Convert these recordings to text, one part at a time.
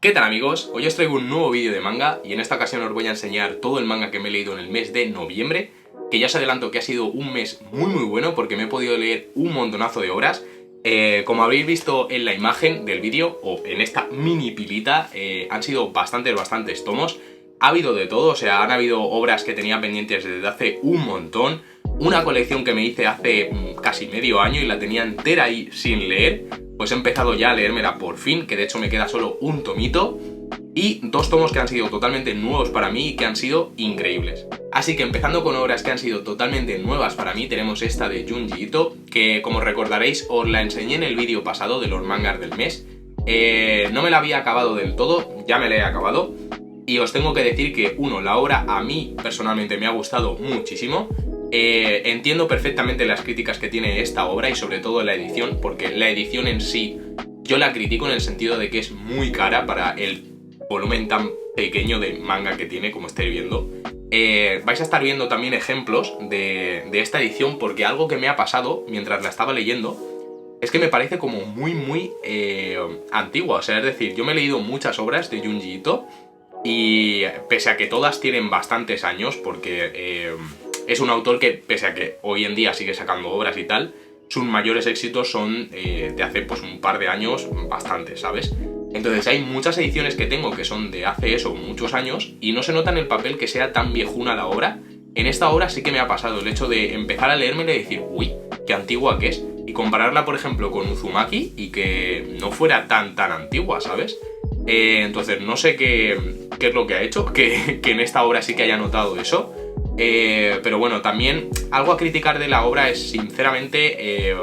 ¿Qué tal amigos? Hoy os traigo un nuevo vídeo de manga y en esta ocasión os voy a enseñar todo el manga que me he leído en el mes de noviembre, que ya os adelanto que ha sido un mes muy bueno porque me he podido leer un montonazo de obras. Como habéis visto en la imagen del vídeo o en esta mini pilita, han sido bastantes tomos. Ha habido de todo, o sea, han habido obras que tenía pendientes desde hace un montón, una colección que me hice hace casi medio año y la tenía entera ahí sin leer, pues he empezado ya a leérmela por fin, que de hecho me queda solo un tomito, y dos tomos que han sido totalmente nuevos para mí y que han sido increíbles. Así que empezando con obras que han sido totalmente nuevas para mí, tenemos esta de Junji Ito, que como recordaréis os la enseñé en el vídeo pasado de los mangas del mes. No me la había acabado del todo, ya me la he acabado. Y os tengo que decir que, uno, la obra a mí personalmente me ha gustado muchísimo. Entiendo perfectamente las críticas que tiene esta obra y sobre todo la edición, porque la edición en sí yo la critico en el sentido de que es muy cara para el volumen tan pequeño de manga que tiene, como estáis viendo. Vais a estar viendo también ejemplos de esta edición, porque algo que me ha pasado mientras la estaba leyendo es que me parece como muy antigua. O sea, es decir, yo me he leído muchas obras de Junji Ito y pese a que todas tienen bastantes años, porque es un autor que, pese a que hoy en día sigue sacando obras y tal, sus mayores éxitos son de hace pues un par de años, bastantes, ¿sabes? Entonces hay muchas ediciones que tengo que son de hace eso, muchos años, y no se nota en el papel que sea tan viejuna la obra. En esta obra sí que me ha pasado el hecho de empezar a leérmela y decir, uy, qué antigua que es, y compararla, por ejemplo, con Uzumaki y que no fuera tan antigua, ¿sabes? Entonces no sé qué es lo que ha hecho, que en esta obra sí que haya notado eso. Pero bueno, también algo a criticar de la obra es sinceramente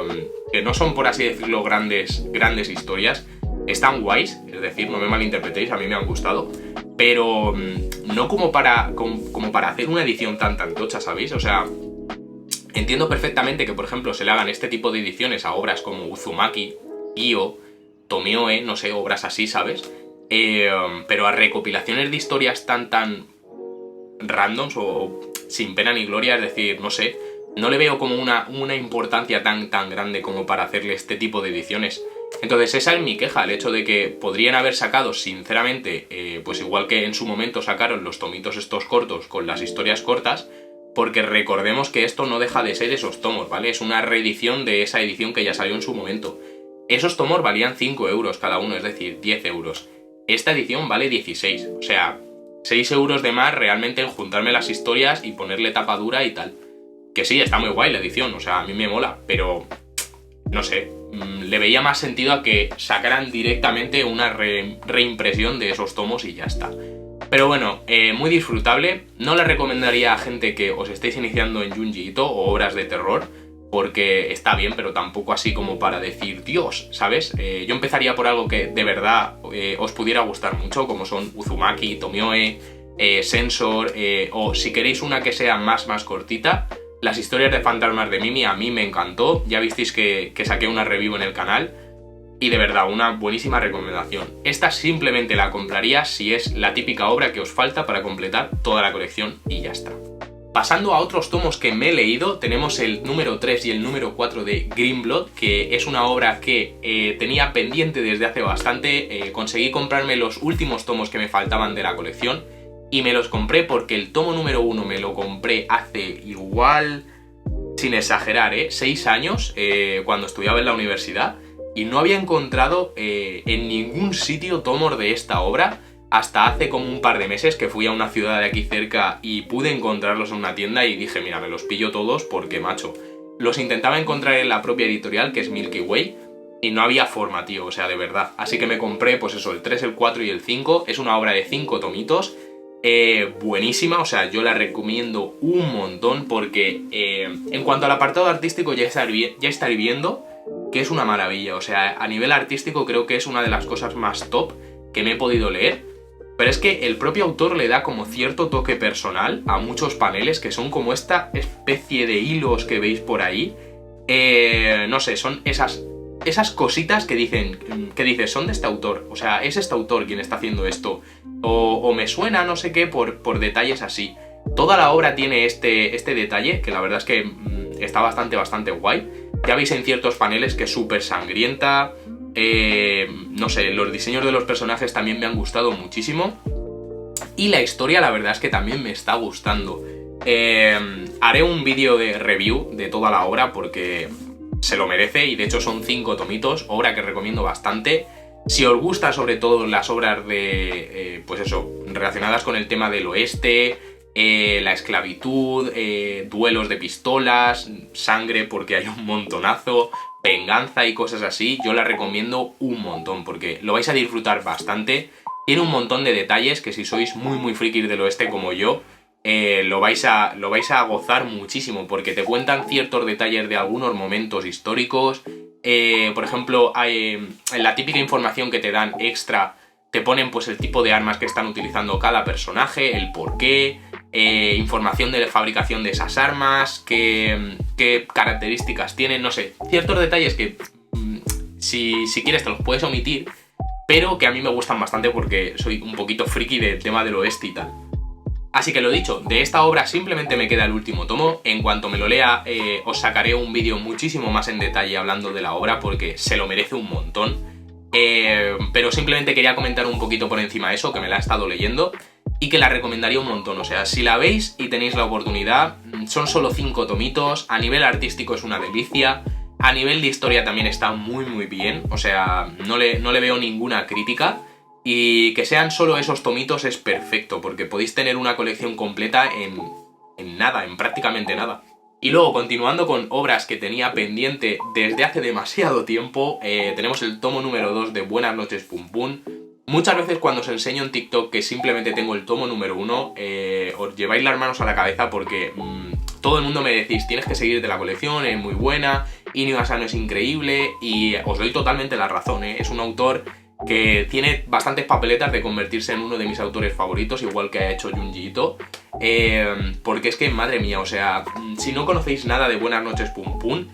que no son, por así decirlo, grandes historias. Están guays, es decir, no me malinterpretéis, a mí me han gustado, pero no como para hacer una edición tan tocha, ¿sabéis? O sea, entiendo perfectamente que, por ejemplo, se le hagan este tipo de ediciones a obras como Uzumaki, Io, Tomioe, no sé, obras así, ¿sabes? Pero a recopilaciones de historias tan randoms o sin pena ni gloria, es decir, no sé, no le veo como una importancia tan grande como para hacerle este tipo de ediciones. Entonces esa es mi queja, el hecho de que podrían haber sacado, sinceramente, pues igual que en su momento sacaron los tomitos estos cortos con las historias cortas, porque recordemos que esto no deja de ser esos tomos, ¿vale? Es una reedición de esa edición que ya salió en su momento. Esos tomos valían 5 euros cada uno, es decir, 10 euros. Esta edición vale 16, o sea, 6 euros de más realmente en juntarme las historias y ponerle tapa dura y tal. Que sí, está muy guay la edición, o sea, a mí me mola, pero no sé, le veía más sentido a que sacaran directamente una reimpresión de esos tomos y ya está. Pero bueno, muy disfrutable. No la recomendaría a gente que os estéis iniciando en Junji Ito o obras de terror, porque está bien, pero tampoco así como para decir Dios, ¿sabes? Yo empezaría por algo que de verdad os pudiera gustar mucho, como son Uzumaki, Tomioe, Sensor, o si queréis una que sea más cortita, las historias de fantasmas de Mimi a mí me encantó, ya visteis que saqué una review en el canal, y de verdad, una buenísima recomendación. Esta simplemente la compraría si es la típica obra que os falta para completar toda la colección y ya está. Pasando a otros tomos que me he leído, tenemos el número 3 y el número 4 de Greenblood, que es una obra que tenía pendiente desde hace bastante. Conseguí comprarme los últimos tomos que me faltaban de la colección y me los compré porque el tomo número 1 me lo compré hace igual, sin exagerar, 6 años, cuando estudiaba en la universidad, y no había encontrado en ningún sitio tomos de esta obra. Hasta hace como un par de meses que fui a una ciudad de aquí cerca y pude encontrarlos en una tienda y dije, mira, me los pillo todos porque, macho, los intentaba encontrar en la propia editorial, que es Milky Way, y no había forma, tío, o sea, de verdad. Así que me compré, pues eso, el 3, el 4 y el 5. Es una obra de 5 tomitos, buenísima, o sea, yo la recomiendo un montón porque en cuanto al apartado artístico ya estaré viendo que es una maravilla. O sea, a nivel artístico creo que es una de las cosas más top que me he podido leer. Pero es que el propio autor le da como cierto toque personal a muchos paneles que son como esta especie de hilos que veis por ahí. No sé, son esas cositas que dices, son de este autor. O sea, es este autor quien está haciendo esto. O me suena no sé qué por detalles así. Toda la obra tiene este detalle, que la verdad es que está bastante guay. Ya veis en ciertos paneles que es súper sangrienta. No sé, los diseños de los personajes también me han gustado muchísimo. Y la historia, la verdad es que también me está gustando. Haré un vídeo de review de toda la obra porque se lo merece, y de hecho son 5 tomitos, obra que recomiendo bastante. Si os gustan sobre todo las obras de, pues eso, relacionadas con el tema del oeste, la esclavitud, duelos de pistolas, sangre porque hay un montonazo, venganza y cosas así, yo la recomiendo un montón porque lo vais a disfrutar bastante. Tiene un montón de detalles que si sois muy frikis del oeste como yo, lo vais a gozar muchísimo porque te cuentan ciertos detalles de algunos momentos históricos. Por ejemplo, en la típica información que te dan extra, te ponen pues el tipo de armas que están utilizando cada personaje, el porqué, información de la fabricación de esas armas, qué características tienen, no sé, ciertos detalles que si quieres te los puedes omitir, pero que a mí me gustan bastante porque soy un poquito friki del tema del oeste y tal. Así que lo dicho, de esta obra simplemente me queda el último tomo. En cuanto me lo lea, os sacaré un vídeo muchísimo más en detalle hablando de la obra porque se lo merece un montón. Pero simplemente quería comentar un poquito por encima eso, que me la he estado leyendo y que la recomendaría un montón. O sea, si la veis y tenéis la oportunidad, son solo 5 tomitos, a nivel artístico es una delicia, a nivel de historia también está muy bien, o sea, no le veo ninguna crítica. Y que sean solo esos tomitos es perfecto, porque podéis tener una colección completa en nada, en prácticamente nada. Y luego, continuando con obras que tenía pendiente desde hace demasiado tiempo, tenemos el tomo número 2 de Buenas noches, Pum Pum. Muchas veces cuando os enseño en TikTok que simplemente tengo el tomo número 1, os lleváis las manos a la cabeza porque todo el mundo me decís, tienes que seguir de la colección, es muy buena, Inio Asano es increíble, y os doy totalmente la razón, es un autor que tiene bastantes papeletas de convertirse en uno de mis autores favoritos, igual que ha hecho Junji Ito, porque es que, madre mía, o sea, si no conocéis nada de Buenas noches, Pum Pum,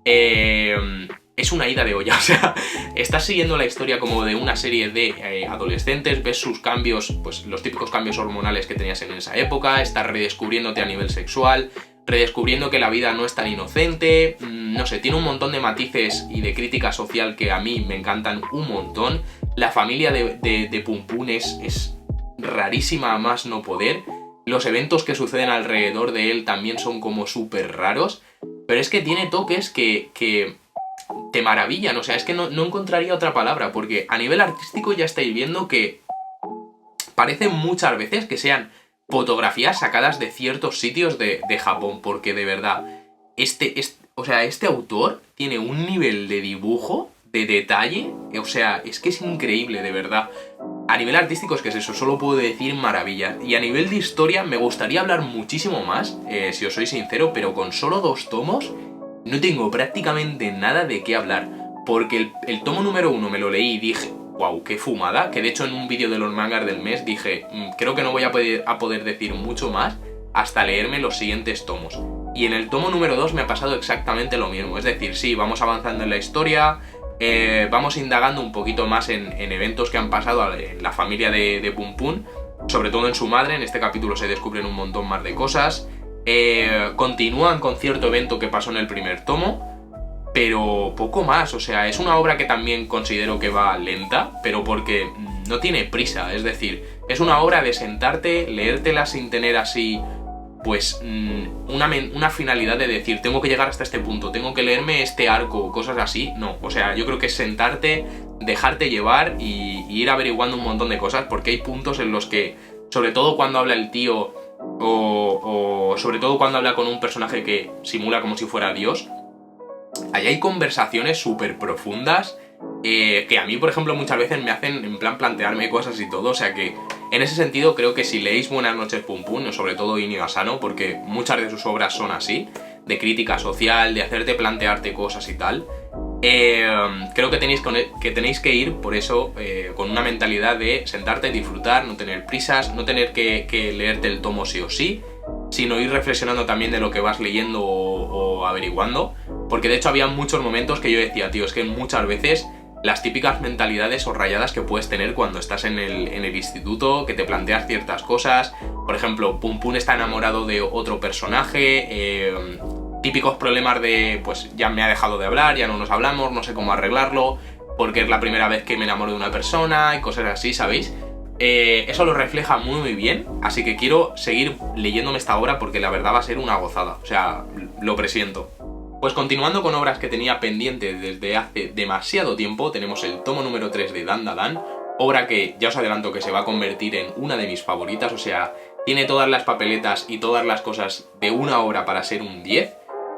es una ida de olla, o sea, estás siguiendo la historia como de una serie de adolescentes, ves sus cambios, pues los típicos cambios hormonales que tenías en esa época, estás redescubriéndote a nivel sexual, redescubriendo que la vida no es tan inocente, no sé, tiene un montón de matices y de crítica social que a mí me encantan un montón. La familia de Pum Pum es rarísima a más no poder, los eventos que suceden alrededor de él también son como súper raros, pero es que tiene toques que te maravillan, o sea, es que no encontraría otra palabra, porque a nivel artístico ya estáis viendo que parece muchas veces que sean fotografías sacadas de ciertos sitios de Japón, porque de verdad, o sea, este autor tiene un nivel de dibujo, de detalle, o sea, es que es increíble, de verdad. A nivel artístico es que es eso, solo puedo decir maravilla. Y a nivel de historia me gustaría hablar muchísimo más, si os soy sincero, pero con solo 2 tomos no tengo prácticamente nada de qué hablar, porque el tomo número 1 me lo leí y dije, wow, qué fumada, que de hecho en un vídeo de los mangas del mes dije, creo que no voy a poder decir mucho más hasta leerme los siguientes tomos. Y en el tomo número 2 me ha pasado exactamente lo mismo, es decir, sí, vamos avanzando en la historia, vamos indagando un poquito más en eventos que han pasado en la familia de Pum Pum, sobre todo en su madre. En este capítulo se descubren un montón más de cosas, continúan con cierto evento que pasó en el primer tomo, pero poco más. O sea, es una obra que también considero que va lenta, pero porque no tiene prisa, es decir, es una obra de sentarte, leértela sin tener así, pues, una finalidad de decir, tengo que llegar hasta este punto, tengo que leerme este arco, cosas así. No, o sea, yo creo que es sentarte, dejarte llevar y ir averiguando un montón de cosas, porque hay puntos en los que, sobre todo cuando habla el tío, o sobre todo cuando habla con un personaje que simula como si fuera Dios, ahí hay conversaciones súper profundas, que a mí, por ejemplo, muchas veces me hacen en plan plantearme cosas y todo. O sea que en ese sentido creo que si leéis Buenas noches, Pum Pum, sobre todo Inio Asano, porque muchas de sus obras son así, de crítica social, de hacerte plantearte cosas y tal, creo que tenéis que ir por eso, con una mentalidad de sentarte, disfrutar, no tener prisas, no tener que leerte el tomo sí o sí, sino ir reflexionando también de lo que vas leyendo o averiguando, porque de hecho había muchos momentos que yo decía, tío, es que muchas veces las típicas mentalidades o rayadas que puedes tener cuando estás en el instituto, que te planteas ciertas cosas. Por ejemplo, Pum Pum está enamorado de otro personaje, típicos problemas de, pues ya me ha dejado de hablar, ya no nos hablamos, no sé cómo arreglarlo, porque es la primera vez que me enamoro de una persona y cosas así, ¿sabéis? Eso lo refleja muy bien, así que quiero seguir leyéndome esta obra porque la verdad va a ser una gozada, o sea, lo presiento. Pues continuando con obras que tenía pendiente desde hace demasiado tiempo, tenemos el tomo número 3 de Dan Da Dan, obra que ya os adelanto que se va a convertir en una de mis favoritas, o sea, tiene todas las papeletas y todas las cosas de una obra para ser un 10.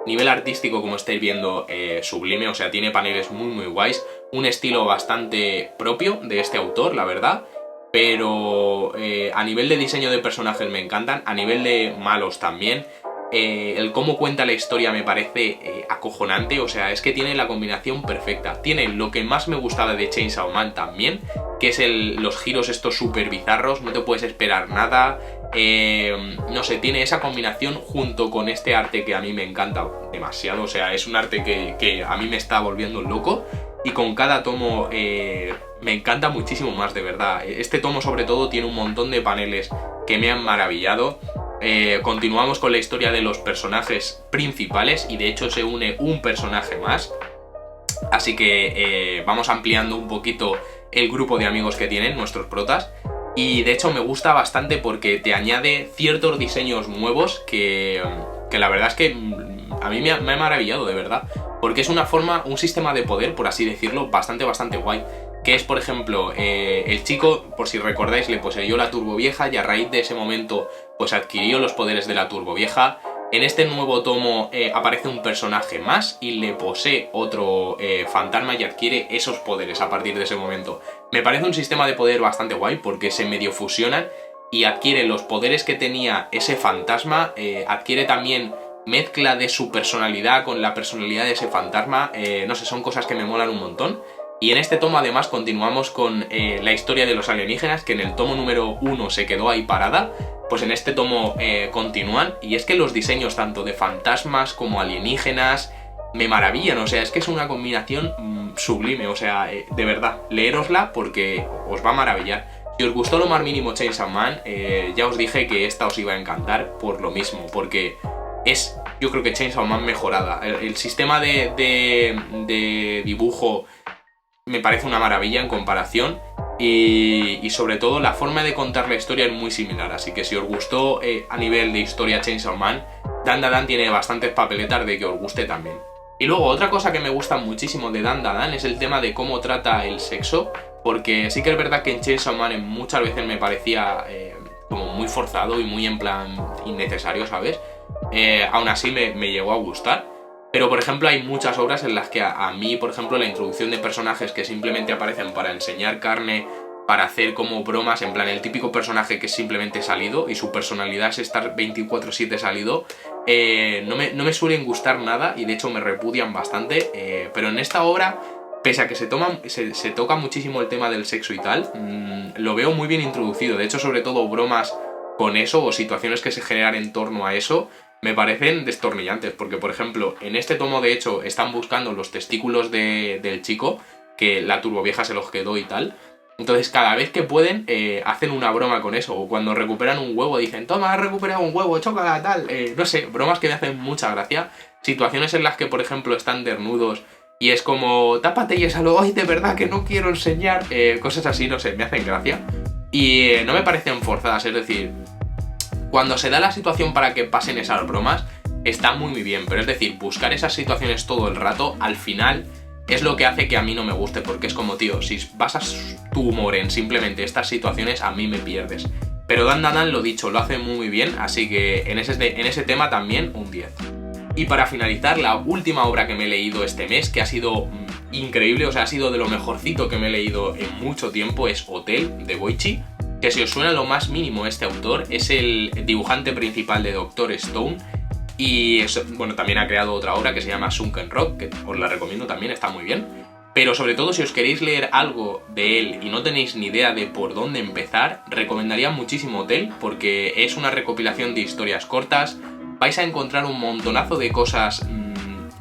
Nivel artístico, como estáis viendo, sublime, o sea, tiene paneles muy guays, un estilo bastante propio de este autor, la verdad. Pero a nivel de diseño de personajes me encantan, a nivel de malos también. El cómo cuenta la historia me parece acojonante, o sea, es que tiene la combinación perfecta. Tiene lo que más me gustaba de Chainsaw Man también, que es los giros estos súper bizarros, no te puedes esperar nada. No sé, tiene esa combinación junto con este arte que a mí me encanta demasiado, o sea, es un arte que a mí me está volviendo loco. Y con cada tomo me encanta muchísimo más, de verdad. Este tomo sobre todo tiene un montón de paneles que me han maravillado. Continuamos con la historia de los personajes principales y de hecho se une un personaje más. Así que vamos ampliando un poquito el grupo de amigos que tienen nuestros protas. Y de hecho me gusta bastante porque te añade ciertos diseños nuevos que la verdad es que a mí me ha maravillado, de verdad. Porque es un sistema de poder, por así decirlo, bastante guay. Que es, por ejemplo, el chico, por si recordáis, le poseyó la turbovieja y a raíz de ese momento pues adquirió los poderes de la turbovieja. En este nuevo tomo aparece un personaje más y le posee otro fantasma y adquiere esos poderes a partir de ese momento. Me parece un sistema de poder bastante guay porque se medio fusionan y adquiere los poderes que tenía ese fantasma, adquiere también mezcla de su personalidad con la personalidad de ese fantasma, no sé, son cosas que me molan un montón. Y en este tomo además continuamos con la historia de los alienígenas, que en el tomo número 1 se quedó ahí parada, pues en este tomo continúan, y es que los diseños tanto de fantasmas como alienígenas me maravillan, o sea, es que es una combinación sublime, o sea, de verdad, leérosla porque os va a maravillar. Si os gustó lo más mínimo Chainsaw Man, ya os dije que esta os iba a encantar por lo mismo, porque es, yo creo que Chainsaw Man mejorada. El sistema de dibujo me parece una maravilla en comparación y sobre todo la forma de contar la historia es muy similar, así que si os gustó a nivel de historia Chainsaw Man, Dan Da Dan tiene bastantes papeletas de que os guste también. Y luego otra cosa que me gusta muchísimo de Dan Da Dan es el tema de cómo trata el sexo, porque sí que es verdad que en Chainsaw Man muchas veces me parecía como muy forzado y muy en plan innecesario, ¿sabes? Aún así me llegó a gustar. Pero por ejemplo hay muchas obras en las que a mí, por ejemplo, la introducción de personajes que simplemente aparecen para enseñar carne, para hacer como bromas, en plan el típico personaje que es simplemente salido y su personalidad es estar 24/7 salido, no me suelen gustar nada y de hecho me repudian bastante, pero en esta obra, pese a que se toca muchísimo el tema del sexo y tal, lo veo muy bien introducido. De hecho, sobre todo bromas con eso o situaciones que se generan en torno a eso me parecen destornillantes, porque por ejemplo en este tomo de hecho están buscando los testículos del chico, que la turbovieja se los quedó y tal. Entonces cada vez que pueden hacen una broma con eso, o cuando recuperan un huevo dicen toma, has recuperado un huevo, chócala, tal, no sé, bromas que me hacen mucha gracia. Situaciones en las que por ejemplo están desnudos y es como tápate y ésalo, ay de verdad que no quiero enseñar, cosas así, no sé, me hacen gracia y no me parecen forzadas, es decir, cuando se da la situación para que pasen esas bromas, está muy bien, pero es decir, buscar esas situaciones todo el rato, al final es lo que hace que a mí no me guste, porque es como, tío, si basas tu humor en simplemente estas situaciones, a mí me pierdes. Pero Dan Da Dan, lo dicho, lo hace muy bien, así que en ese tema también un 10. Y para finalizar, la última obra que me he leído este mes, que ha sido increíble, o sea, ha sido de lo mejorcito que me he leído en mucho tiempo, es Hotel, de Boichi. Que si os suena lo más mínimo este autor, es el dibujante principal de Dr. Stone y bueno, también ha creado otra obra que se llama Sunken Rock, que os la recomiendo también, está muy bien. Pero sobre todo si os queréis leer algo de él y no tenéis ni idea de por dónde empezar, recomendaría muchísimo Hotel porque es una recopilación de historias cortas, vais a encontrar un montonazo de cosas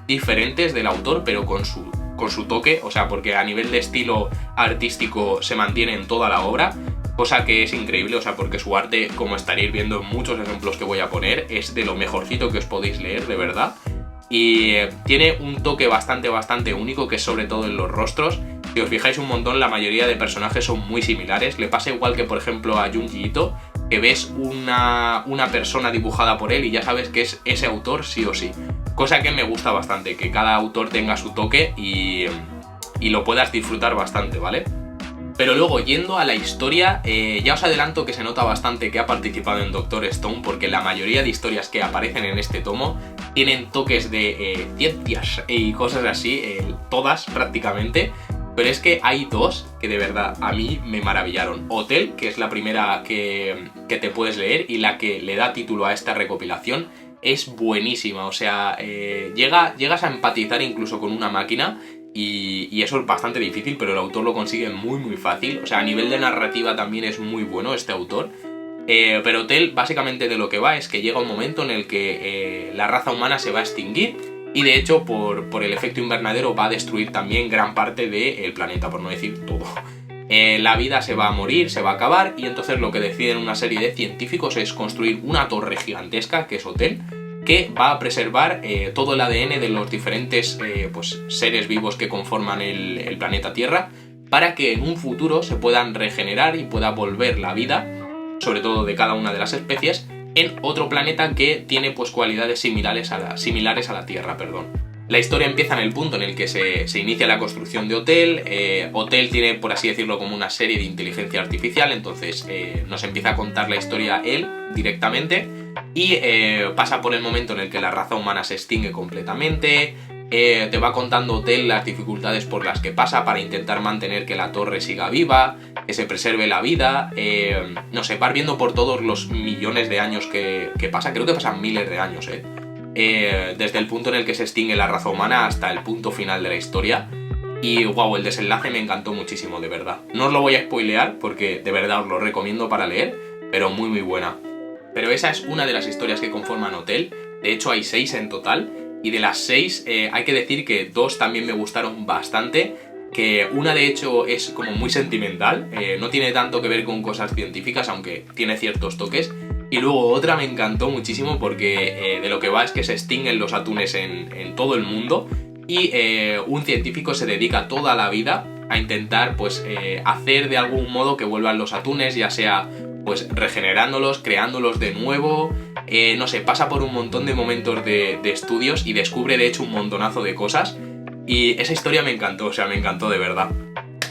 diferentes del autor, pero con su toque, o sea, porque a nivel de estilo artístico se mantiene en toda la obra, cosa que es increíble, o sea, porque su arte, como estaréis viendo en muchos ejemplos que voy a poner, es de lo mejorcito que os podéis leer, de verdad. Y tiene un toque bastante único, que es sobre todo en los rostros. Si Si os fijáis un montón, la mayoría de personajes son muy similares. Le pasa igual que, por ejemplo, a Junji Ito, que ves una persona dibujada por él y ya sabes que es ese autor sí o sí. Cosa que me gusta bastante, que cada autor tenga su toque y lo puedas disfrutar bastante, ¿vale? Pero luego, yendo a la historia, ya os adelanto que se nota bastante que ha participado en Doctor Stone, porque la mayoría de historias que aparecen en este tomo tienen toques de ciencias y cosas así, todas prácticamente. Pero es que hay dos que de verdad a mí me maravillaron. Hotel, que es la primera que te puedes leer y la que le da título a esta recopilación, es buenísima. O sea, llegas a empatizar incluso con una máquina y eso es bastante difícil, pero el autor lo consigue muy muy fácil. O sea, a nivel de narrativa también es muy bueno este autor. Pero Hotel básicamente de lo que va es que llega un momento en el que la raza humana se va a extinguir. Y de hecho, por el efecto invernadero va a destruir también gran parte del planeta, por no decir todo. La vida se va a morir, se va a acabar, y entonces lo que deciden una serie de científicos es construir una torre gigantesca, que es Hotel, que va a preservar todo el ADN de los diferentes pues, seres vivos que conforman el planeta Tierra, para que en un futuro se puedan regenerar y pueda volver la vida, sobre todo de cada una de las especies, en otro planeta que tiene pues cualidades similares a la Tierra, perdón. La historia empieza en el punto en el que se inicia la construcción de Hotel. Hotel tiene, por así decirlo, como una serie de inteligencia artificial, entonces nos empieza a contar la historia él directamente y pasa por el momento en el que la raza humana se extingue completamente. Te va contando Hotel las dificultades por las que pasa para intentar mantener que la torre siga viva, que se preserve la vida, no sé, vas viendo por todos los millones de años que pasa, creo que pasan miles de años, desde el punto en el que se extingue la raza humana hasta el punto final de la historia. Y wow, el desenlace me encantó muchísimo, de verdad. No os lo voy a spoilear porque de verdad os lo recomiendo para leer, pero muy muy buena. Pero esa es una de las historias que conforman Hotel. De hecho hay 6 en total. Y de las 6 hay que decir que 2 también me gustaron bastante, que una de hecho es como muy sentimental, no tiene tanto que ver con cosas científicas, aunque tiene ciertos toques, y luego otra me encantó muchísimo porque de lo que va es que se extinguen los atunes en todo el mundo y un científico se dedica toda la vida a intentar pues hacer de algún modo que vuelvan los atunes, ya sea pues regenerándolos, creándolos de nuevo, no sé, pasa por un montón de momentos de estudios y descubre de hecho un montonazo de cosas y esa historia me encantó, o sea, me encantó de verdad.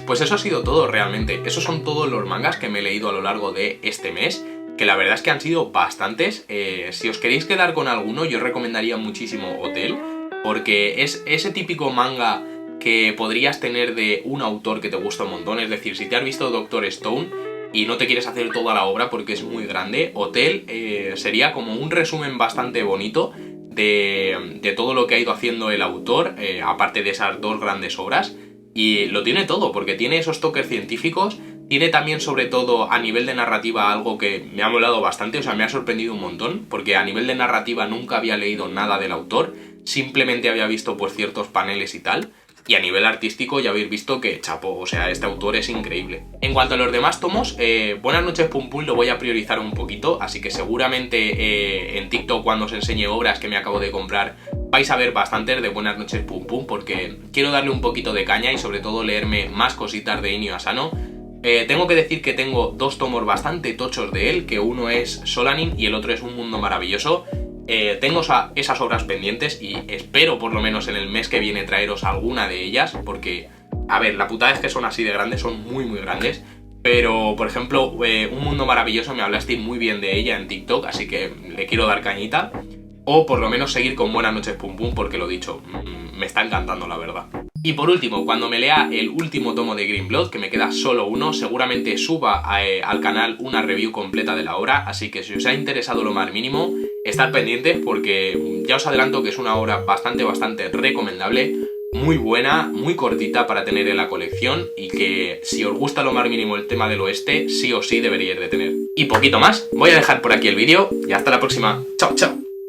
Pues eso ha sido todo realmente, esos son todos los mangas que me he leído a lo largo de este mes, que la verdad es que han sido bastantes. Si os queréis quedar con alguno, yo os recomendaría muchísimo Hotel, porque es ese típico manga que podrías tener de un autor que te gusta un montón, es decir, si te has visto Doctor Stone y no te quieres hacer toda la obra porque es muy grande, Hotel sería como un resumen bastante bonito de todo lo que ha ido haciendo el autor, aparte de esas 2 grandes obras, y lo tiene todo, porque tiene esos toques científicos, tiene también sobre todo a nivel de narrativa algo que me ha molado bastante, o sea, me ha sorprendido un montón, porque a nivel de narrativa nunca había leído nada del autor, simplemente había visto pues ciertos paneles y tal. Y a nivel artístico ya habéis visto que chapo, o sea, este autor es increíble. En cuanto a los demás tomos, Buenas noches Pum Pum lo voy a priorizar un poquito, así que seguramente en TikTok cuando os enseñe obras que me acabo de comprar vais a ver bastantes de Buenas noches Pum Pum, porque quiero darle un poquito de caña y sobre todo leerme más cositas de Inio Asano. Tengo que decir que tengo 2 tomos bastante tochos de él, que uno es Solanin y el otro es Un Mundo Maravilloso. Tengo esas obras pendientes y espero por lo menos en el mes que viene traeros alguna de ellas, porque, a ver, la putada es que son así de grandes, son muy muy grandes, pero por ejemplo Un Mundo Maravilloso me hablaste muy bien de ella en TikTok, así que le quiero dar cañita, o por lo menos seguir con Buenas noches Pum Pum, porque lo dicho, me está encantando la verdad. Y por último, cuando me lea el último tomo de Green Blood, que me queda solo uno, seguramente suba al canal una review completa de la obra, así que si os ha interesado lo más mínimo, estad pendientes porque ya os adelanto que es una obra bastante recomendable, muy buena, muy cortita para tener en la colección y que si os gusta lo más mínimo el tema del oeste, sí o sí deberíais de tener. Y poquito más, voy a dejar por aquí el vídeo y hasta la próxima. ¡Chao, chao!